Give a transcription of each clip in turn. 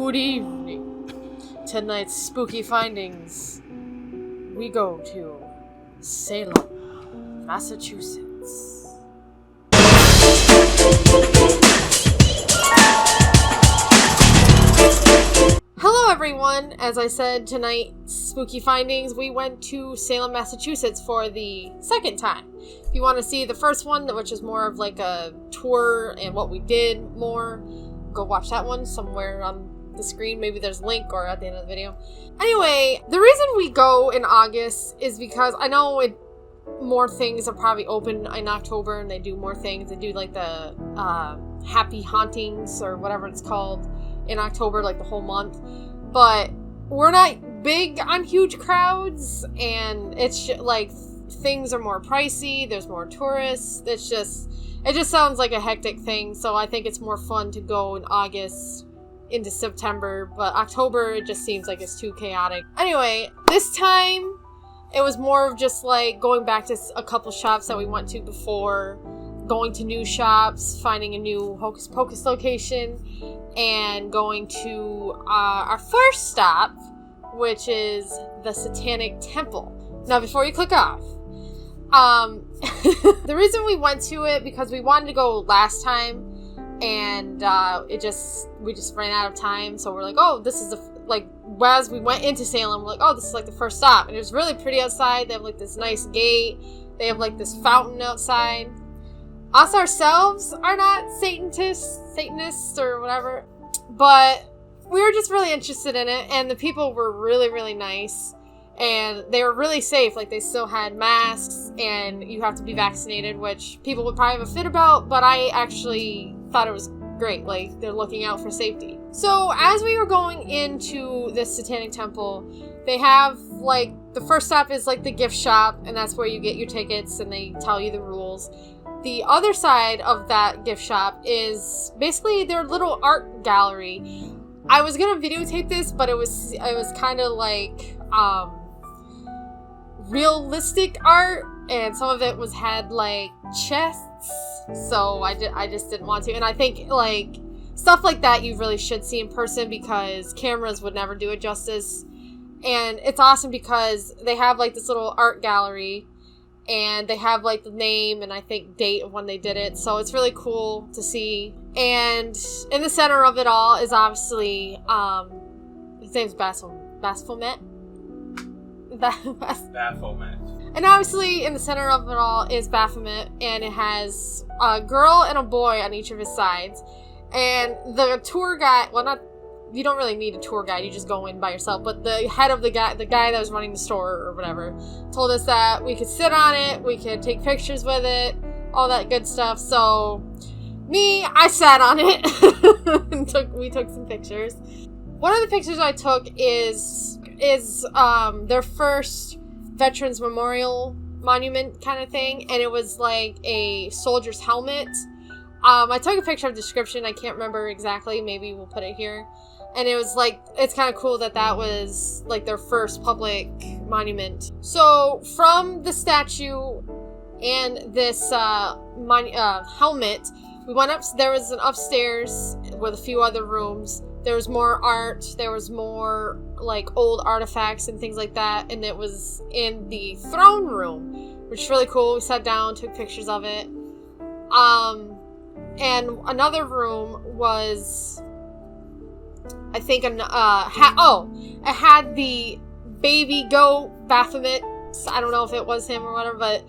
Good evening. Tonight's spooky findings. We go to Salem, Massachusetts. Hello everyone. As I said, tonight's spooky findings, we went to Salem, Massachusetts for the second time. If you want to see the first one, which is more of like a tour and what we did more, go watch that one somewhere on the screen. Maybe there's a link or at the end of the video. Anyway, the reason we go in August is because I know more things are probably open in October and they do more things. They do like the happy hauntings or whatever it's called in October, like the whole month. But we're not big on huge crowds, and it's like things are more pricey. There's more tourists. It just sounds like a hectic thing. So I think it's more fun to go in August into September, but October, it just seems like it's too chaotic. Anyway, this time it was more of just like going back to a couple shops that we went to before, going to new shops, finding a new Hocus Pocus location, and going to our first stop, which is the Satanic Temple. Now, before you click off, the reason we went to it because we wanted to go last time, and we just ran out of time. So we're like, oh, this is as we went into Salem, we're like, oh, this is like the first stop, and it was really pretty outside. They have like this nice gate. They have like this fountain outside. Us ourselves are not Satanists or whatever, but we were just really interested in it, and the people were really, really nice, and they were really safe. Like, they still had masks, and you have to be vaccinated, which people would probably have a fit about, but I actually thought it was great. Like, they're looking out for safety. So, as we were going into this Satanic Temple, they have, like, the first stop is, like, the gift shop, and that's where you get your tickets, and they tell you the rules. The other side of that gift shop is basically their little art gallery. I was gonna videotape this, but it was kind of like realistic art, and some of it had like chests, so I just didn't want to. And I think like stuff like that you really should see in person because cameras would never do it justice. And it's awesome because they have like this little art gallery, and they have, like, the name and I think date of when they did it. So it's really cool to see. And in the center of it all is obviously, his name's Baphomet. Baphomet. And obviously in the center of it all is Baphomet. And it has a girl and a boy on each of his sides. And the tour guide, you don't really need a tour guide, you just go in by yourself, but the head of the guy that was running the store or whatever, told us that we could sit on it, we could take pictures with it, all that good stuff. So I sat on it and we took some pictures. One of the pictures I took is their first Veterans Memorial Monument kind of thing, and it was like a soldier's helmet. I took a picture of the description, I can't remember exactly, maybe we'll put it here. And it was like, it's kind of cool that was like their first public monument. So from the statue and this helmet, we went up. There was an upstairs with a few other rooms. There was more art. There was more like old artifacts and things like that. And it was in the throne room, which is really cool. We sat down, took pictures of it. And another room was, I think, it had the baby goat Baphomet. I don't know if it was him or whatever, but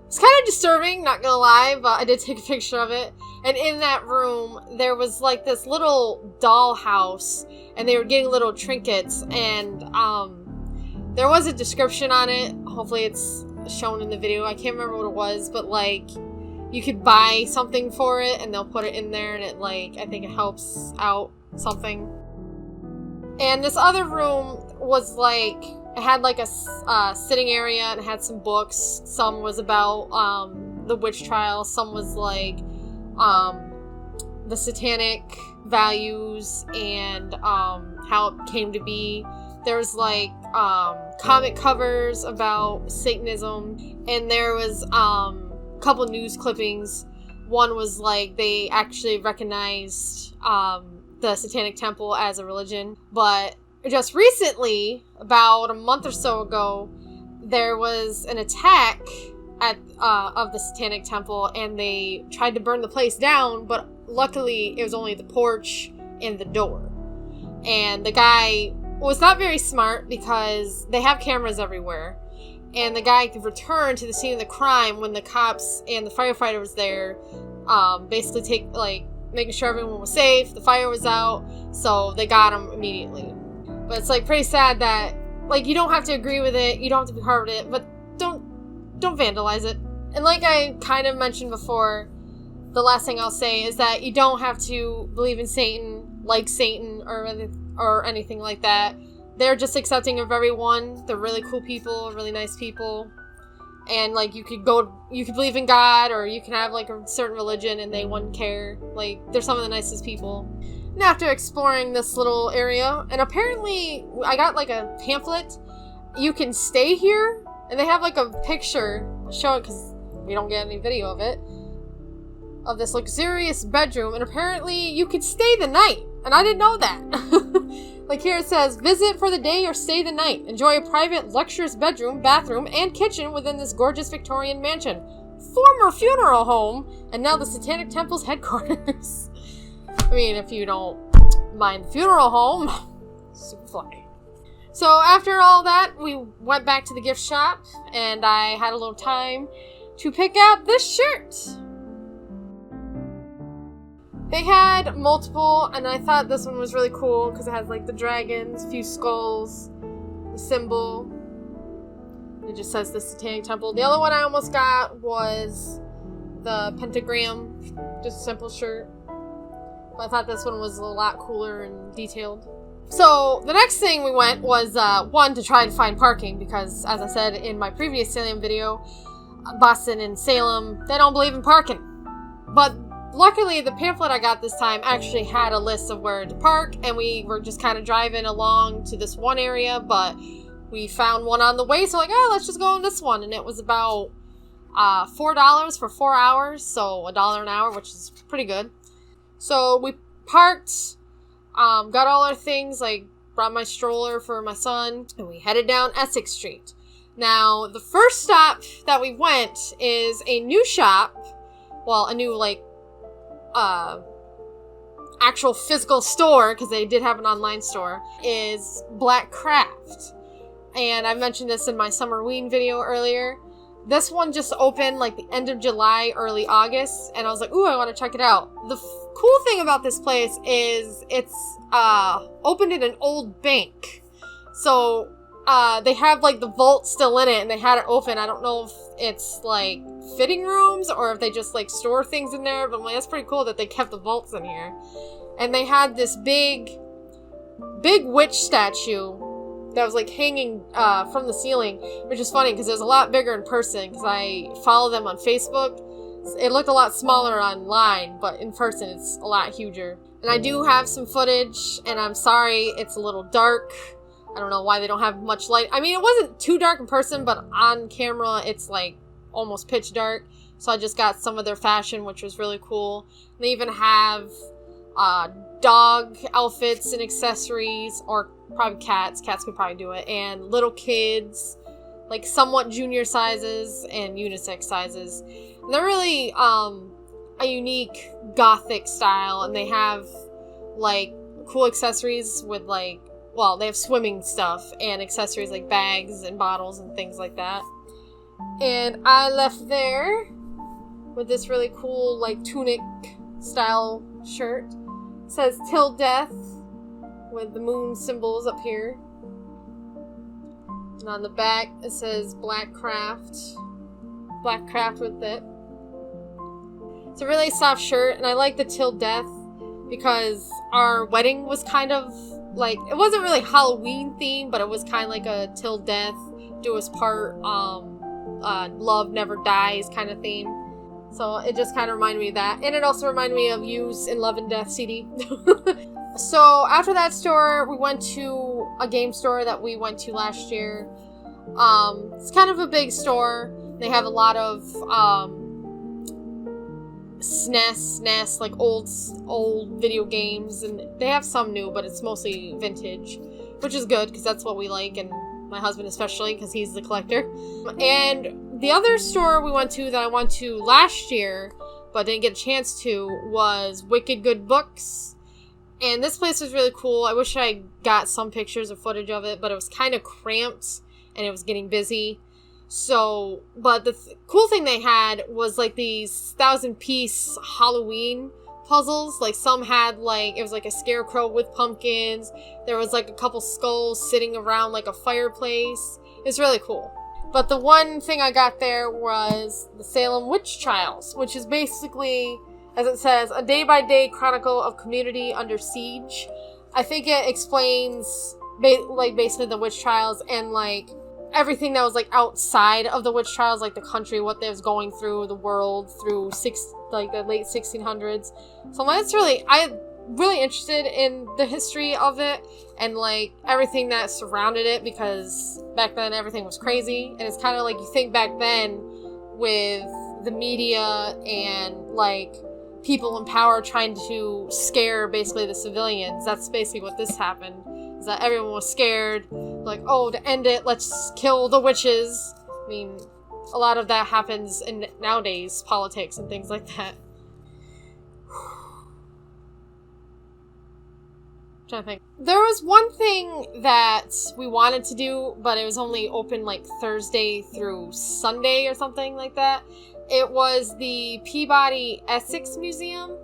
it's kind of disturbing, not gonna lie, but I did take a picture of it. And in that room, there was like this little doll house, and they were getting little trinkets, and there was a description on it. Hopefully it's shown in the video. I can't remember what it was, but like, you could buy something for it, and they'll put it in there, and it like, I think it helps out something. And this other room was like, it had like a sitting area, and it had some books. Some was about the witch trial. Some was like the satanic values and how it came to be. There was like comic covers about Satanism, and there was couple news clippings. One was like they actually recognized the Satanic Temple as a religion. But just recently, about a month or so ago, there was an attack of the Satanic Temple, and they tried to burn the place down, but luckily it was only the porch and the door. And the guy was not very smart because they have cameras everywhere. And the guy could return to the scene of the crime when the cops and the firefighter was there, basically making sure everyone was safe, the fire was out, so they got him immediately. But it's pretty sad that you don't have to agree with it, you don't have to be part of it, but don't vandalize it. And like I kind of mentioned before, the last thing I'll say is that you don't have to believe in Satan, like Satan, or anything like that. They're just accepting of everyone. They're really cool people, really nice people. And you could believe in God, or you can have a certain religion and they wouldn't care. They're some of the nicest people. And after exploring this little area, and apparently I got a pamphlet, you can stay here, and they have a picture showing, because we don't get any video of it, of this luxurious bedroom, and apparently you could stay the night, and I didn't know that. Here it says, visit for the day or stay the night. Enjoy a private, luxurious bedroom, bathroom, and kitchen within this gorgeous Victorian mansion. Former funeral home, and now the Satanic Temple's headquarters. I mean, if you don't mind the funeral home, super fly. So after all that, we went back to the gift shop, and I had a little time to pick out this shirt. They had multiple, and I thought this one was really cool because it has the dragons, a few skulls, the symbol. It just says the Satanic Temple. The other one I almost got was the pentagram, just a simple shirt. But I thought this one was a lot cooler and detailed. So the next thing we went was, one, to try to find parking, because as I said in my previous Salem video, Boston and Salem, they don't believe in parking. But luckily, the pamphlet I got this time actually had a list of where to park, and we were just kind of driving along to this one area, but we found one on the way, so let's just go on this one. And it was about $4 for 4 hours, so $1 an hour, which is pretty good. So we parked, got all our things, brought my stroller for my son, and we headed down Essex Street. Now, the first stop that we went is a new shop, well, a new, actual physical store, because they did have an online store, is Black Craft. And I mentioned this in my Summerween video earlier. This one just opened the end of July, early August, and I was ooh, I want to check it out. The cool thing about this place is it's opened in an old bank. So they have the vault still in it, and they had it open. I don't know if it's fitting rooms or if they just store things in there, but that's pretty cool that they kept the vaults in here. And they had this big witch statue that was hanging from the ceiling, which is funny because it was a lot bigger in person, because I follow them on Facebook. It looked a lot smaller online, but in person it's a lot huger. And I do have some footage, and I'm sorry it's a little dark. I don't know why they don't have much light. I mean, it wasn't too dark in person, but on camera it's almost pitch dark. So I just got some of their fashion, which was really cool. And they even have dog outfits and accessories, or probably cats. Cats could probably do it. And little kids, somewhat junior sizes and unisex sizes. And they're really a unique gothic style, and they have cool accessories with well, they have swimming stuff and accessories like bags and bottles and things like that. And I left there with this really cool tunic style shirt. It says Till Death with the moon symbols up here. And on the back it says Black Craft. Black Craft with it. It's a really soft shirt, and I like the Till Death because our wedding was kind of it wasn't really Halloween themed, but it was kind of a Till Death, do us part, love never dies kind of theme. So it just kind of reminded me of that. And it also reminded me of Used in Love and Death CD. So after that store, we went to a game store that we went to last year. It's kind of a big store. They have a lot of SNES, like old video games, and they have some new, but it's mostly vintage, which is good because that's what we like, and my husband especially because he's the collector. And the other store we went to that I went to last year but didn't get a chance to was Wicked Good Books, and this place was really cool. I wish I got some pictures or footage of it, but it was kind of cramped and it was getting busy. So, but the cool thing they had was like these 1,000-piece Halloween puzzles. Like some had like, it was like a scarecrow with pumpkins. There was like a couple skulls sitting around like a fireplace. It's really cool. But the one thing I got there was the Salem Witch Trials, which is basically, as it says, a day-by-day chronicle of community under siege. I think it explains basically the witch trials and like everything that was like outside of the witch trials, like the country, what they was going through, the world through the late 1600s. So I'm really interested in the history of it and like everything that surrounded it, because back then everything was crazy, and it's kind of like you think back then with the media and like people in power trying to scare basically the civilians. That's basically what this happened, is that everyone was scared, like, oh, to end it, let's kill the witches. I mean, a lot of that happens in nowadays politics and things like that. I'm trying to think. There was one thing that we wanted to do, but it was only open like Thursday through Sunday or something like that. It was the Peabody Essex Museum.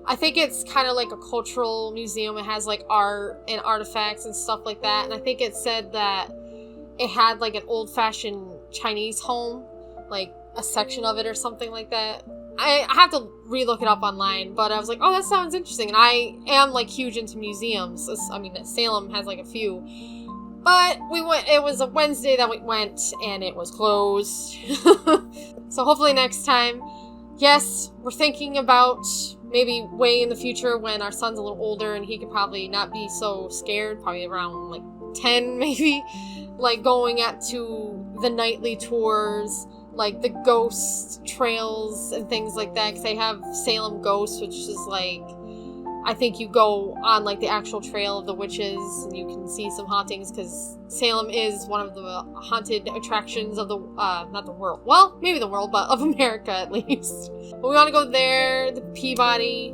I think it's kind of like a cultural museum. It has like art and artifacts and stuff like that. And I think it said that it had like an old-fashioned Chinese home, like a section of it or something like that. I have to re-look it up online, but I was like, oh, that sounds interesting. And I am like huge into museums. I mean, Salem has like a few. But we went, it was a Wednesday that we went, and it was closed. So hopefully next time. Yes, we're thinking about maybe way in the future when our son's a little older and he could probably not be so scared, probably around like 10 maybe, like going to the nightly tours, like the ghost trails and things like that, because they have Salem Ghosts, which is like, I think you go on like the actual trail of the witches and you can see some hauntings, because Salem is one of the haunted attractions of the, not the world, well, maybe the world, but of America at least. But we want to go there, the Peabody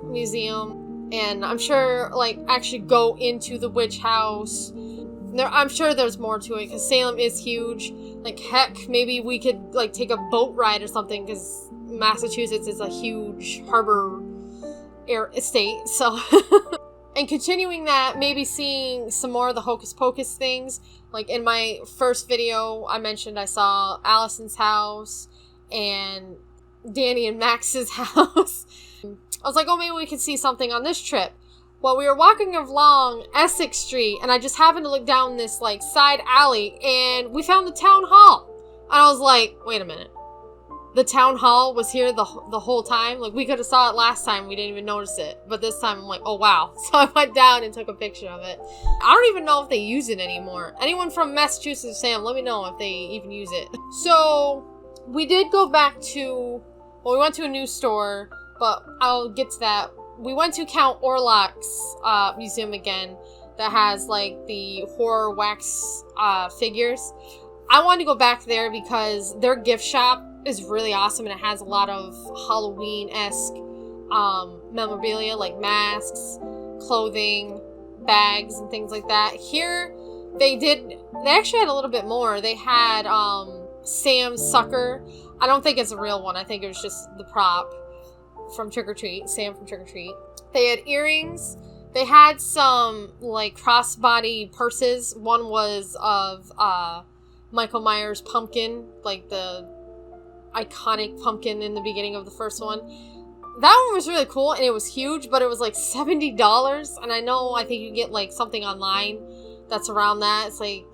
Museum, and I'm sure like actually go into the witch house. I'm sure there's more to it, because Salem is huge. Like, heck, maybe we could like take a boat ride or something, because Massachusetts is a huge harbor estate, so and continuing that, maybe seeing some more of the Hocus Pocus things. Like in my first video I mentioned I saw Allison's house and Danny and Max's house. I was like, oh, maybe we could see something on this trip. Well, we were walking along Essex Street and I just happened to look down this like side alley and we found the town hall, and I was like, wait a minute, the town hall was here the whole time? Like, we could have saw it last time, we didn't even notice it. But this time, I'm like, oh, wow. So I went down and took a picture of it. I don't even know if they use it anymore. Anyone from Massachusetts, Sam, let me know if they even use it. So, we did go back to, well, we went to a new store, but I'll get to that. We went to Count Orlok's museum again that has, like, the horror wax figures. I wanted to go back there because their gift shop is really awesome, and it has a lot of Halloween-esque memorabilia, like masks, clothing, bags, and things like that. Here, they actually had a little bit more. They had Sam's sucker. I don't think it's a real one. I think it was just the prop from Trick or Treat, Sam from Trick or Treat. They had earrings. They had some, like, crossbody purses. One was of Michael Myers' pumpkin, like the iconic pumpkin in the beginning of the first one. That one was really cool, and it was huge, but it was like $70, and I think you get like something online that's around that. It's like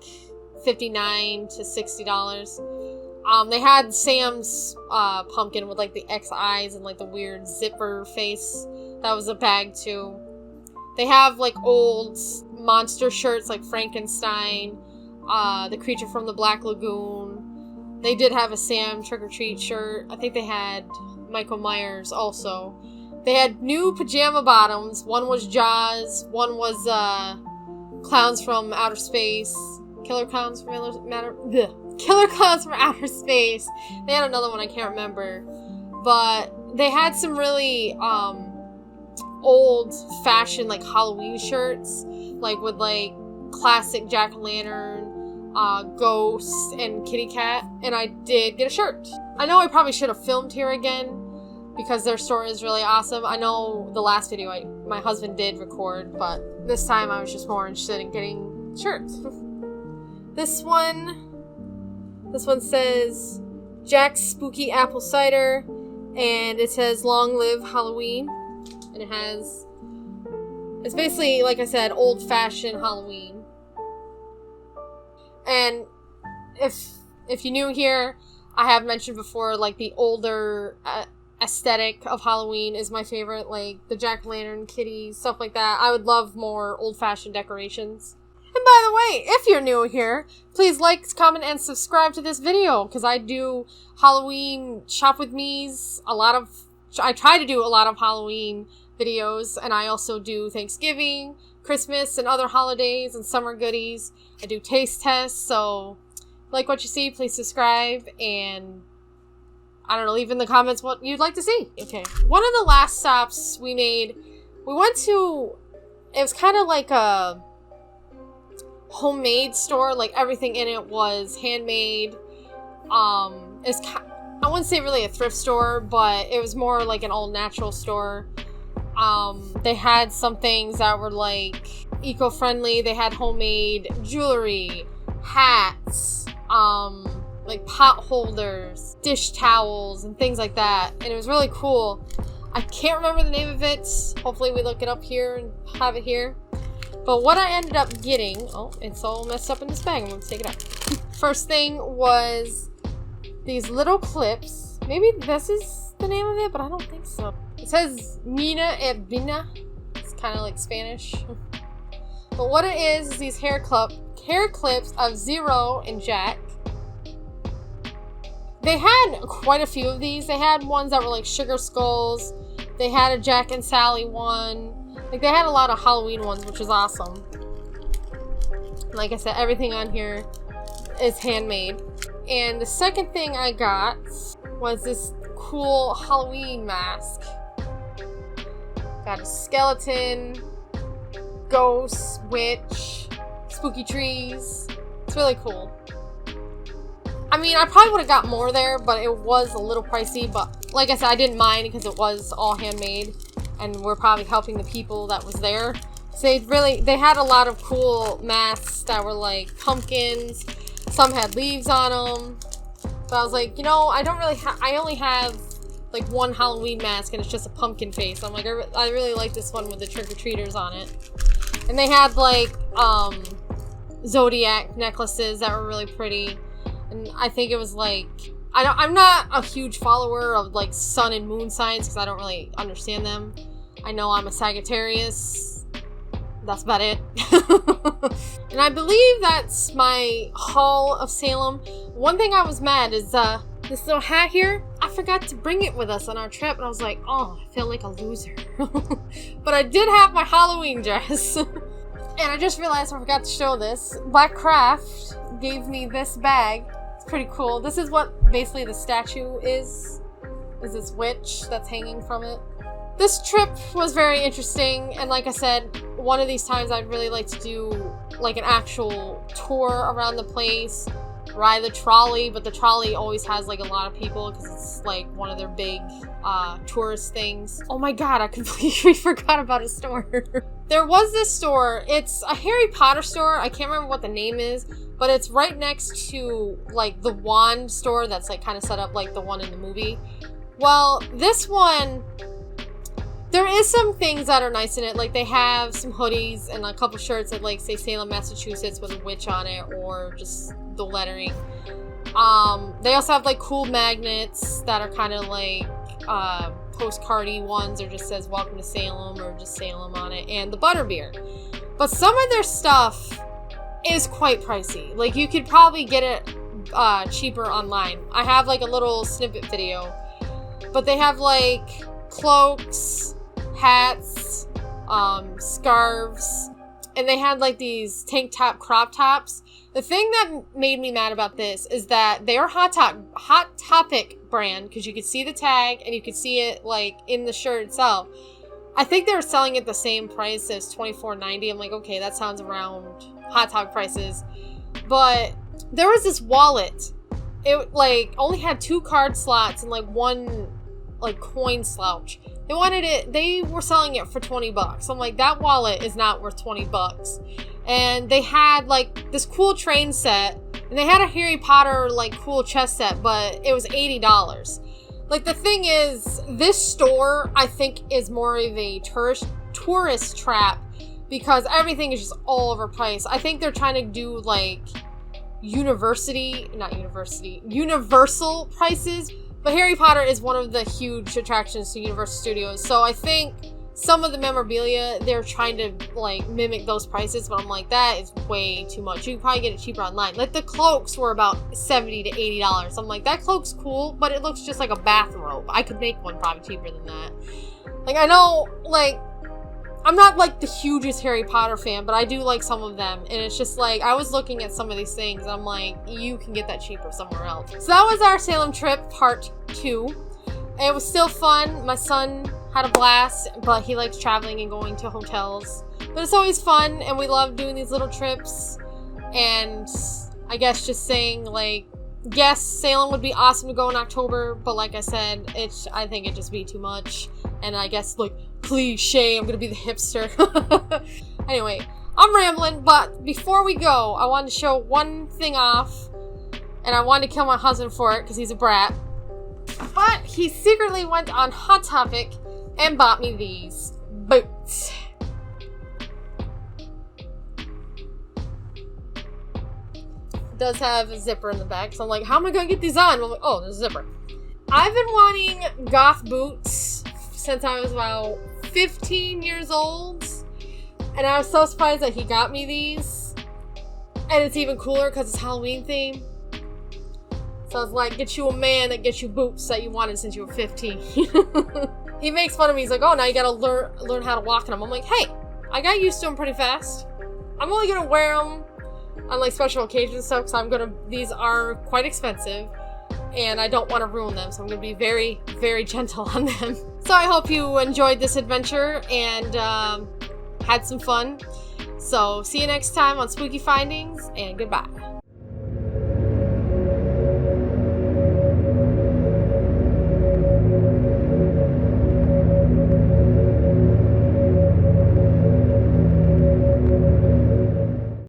$59 to $60. They had Sam's pumpkin with like the X eyes and like the weird zipper face. That was a bag too. They have like old monster shirts like Frankenstein, the creature from the Black Lagoon. They did have a Sam Trick or Treat shirt. I think they had Michael Myers also. They had new pajama bottoms. One was Jaws. One was Clowns from Outer Space. Killer Clowns from Outer Space. They had another one I can't remember. But they had some really old-fashioned like Halloween shirts, like with like classic jack-o'-lantern, ghosts, and kitty cat. And I did get a shirt. I know I probably should have filmed here again, because their store is really awesome. I know the last video my husband did record, but this time I was just more interested in getting shirts. This one says Jack's Spooky Apple Cider, and it says Long Live Halloween. And it's basically, like I said, old-fashioned Halloween. And if you're new here, I have mentioned before, like, the older aesthetic of Halloween is my favorite, like the jack-o'-lantern, kitties, stuff like that. I would love more old-fashioned decorations. And by the way, if you're new here, please like, comment, and subscribe to this video, because I do Halloween shop with me's, I try to do a lot of Halloween videos, and I also do Thanksgiving, Christmas, and other holidays, and summer goodies. I do taste tests, so like what you see, please subscribe, and I don't know, leave in the comments what you'd like to see. Okay. One of the last stops we went to, it was kind of like a homemade store, like everything in it was handmade. I wouldn't say really a thrift store, but it was more like an all natural store. They had some things that were like eco-friendly. They had homemade jewelry, hats, like pot holders, dish towels, and things like that. And it was really cool. I can't remember the name of it. Hopefully we look it up here and have it here. But what I ended up getting, oh, it's all messed up in this bag. I'm going to take it out. First thing was these little clips. Maybe this is the name of it, but I don't think so. It says Mina Ebina. It's kind of like Spanish. But what it is these hair clips of Zero and Jack. They had quite a few of these. They had ones that were like sugar skulls. They had a Jack and Sally one. Like, they had a lot of Halloween ones, which was awesome. Like I said, everything on here is handmade. And the second thing I got was this cool Halloween mask. Got a skeleton, ghost, witch, spooky trees. It's really cool. I mean, I probably would have got more there, but it was a little pricey. But like I said, I didn't mind because it was all handmade, and we're probably helping the people that was there. So they had a lot of cool masks that were like pumpkins. Some had leaves on them. But I was like, you know, I only have like one Halloween mask, and it's just a pumpkin face. I'm like, I really like this one with the trick-or-treaters on it. And they had like zodiac necklaces that were really pretty. And I think it was like, I'm not a huge follower of like sun and moon signs because I don't really understand them. I know I'm a Sagittarius. That's about it. And I believe that's my haul of Salem. One thing I was mad is this little hat here. I forgot to bring it with us on our trip, and I was like, oh, I feel like a loser. But I did have my Halloween dress. And I just realized I forgot to show this. Black Craft gave me this bag. It's pretty cool. This is what basically the statue is this witch that's hanging from it. This trip was very interesting, and like I said, one of these times I'd really like to do like an actual tour around the place, ride the trolley, but the trolley always has like a lot of people because it's like one of their big tourist things. Oh my god, I completely forgot about a store. There was this store. It's a Harry Potter store. I can't remember what the name is, but it's right next to like the wand store that's like kind of set up like the one in the movie. Well, this one, there is some things that are nice in it. Like, they have some hoodies and a couple shirts that like say Salem, Massachusetts with a witch on it, or just the lettering. They also have like cool magnets that are kind of like postcardy ones, or just says welcome to Salem, or just Salem on it, and the butterbeer. But some of their stuff is quite pricey. Like, you could probably get it cheaper online. I have like a little snippet video. But they have like cloaks, hats, scarves, and they had like these tank top crop tops. The thing that made me mad about this is that they are Hot Topic brand, because you could see the tag and you could see it like in the shirt itself. I think they were selling it the same price as $24.90. I'm like, okay, that sounds around Hot Topic prices. But there was this wallet. It like only had 2 card slots and like 1 like coin slouch. They were selling it for $20. I'm like, that wallet is not worth $20. And they had like this cool train set, and they had a Harry Potter like cool chess set, but it was $80. Like, the thing is, this store I think is more of a tourist trap, because everything is just all overpriced. I think they're trying to do like universal prices. But Harry Potter is one of the huge attractions to Universal Studios, so I think some of the memorabilia, they're trying to like mimic those prices, but I'm like, that is way too much. You can probably get it cheaper online. Like, the cloaks were about $70 to $80. I'm like, that cloak's cool, but it looks just like a bathrobe. I could make one probably cheaper than that. Like, I know, like, I'm not like the hugest Harry Potter fan, but I do like some of them, and it's just like, I was looking at some of these things, and I'm like, you can get that cheaper somewhere else. So that was our Salem trip, part 2. It was still fun. My son had a blast, but he likes traveling and going to hotels. But it's always fun, and we love doing these little trips. And I guess just saying, like, yes, Salem would be awesome to go in October, but like I said, I think it'd just be too much. And I guess, like, cliche, I'm gonna be the hipster. Anyway, I'm rambling, but before we go, I wanted to show one thing off, and I wanted to kill my husband for it, because he's a brat. But he secretly went on Hot Topic and bought me these boots. It does have a zipper in the back, so I'm like, how am I gonna get these on? I'm like, oh, there's a zipper. I've been wanting goth boots since I was about 15 years old, and I was so surprised that he got me these. And it's even cooler because it's Halloween themed. So I was like, get you a man that gets you boots that you wanted since you were 15. He makes fun of me. He's like, oh, now you gotta learn how to walk in them. I'm like, hey, I got used to them pretty fast. I'm only gonna wear them on like special occasions and stuff, because these are quite expensive, and I don't want to ruin them, so I'm gonna be very, very gentle on them. So I hope you enjoyed this adventure and had some fun. So see you next time on Spooky Findings, and goodbye.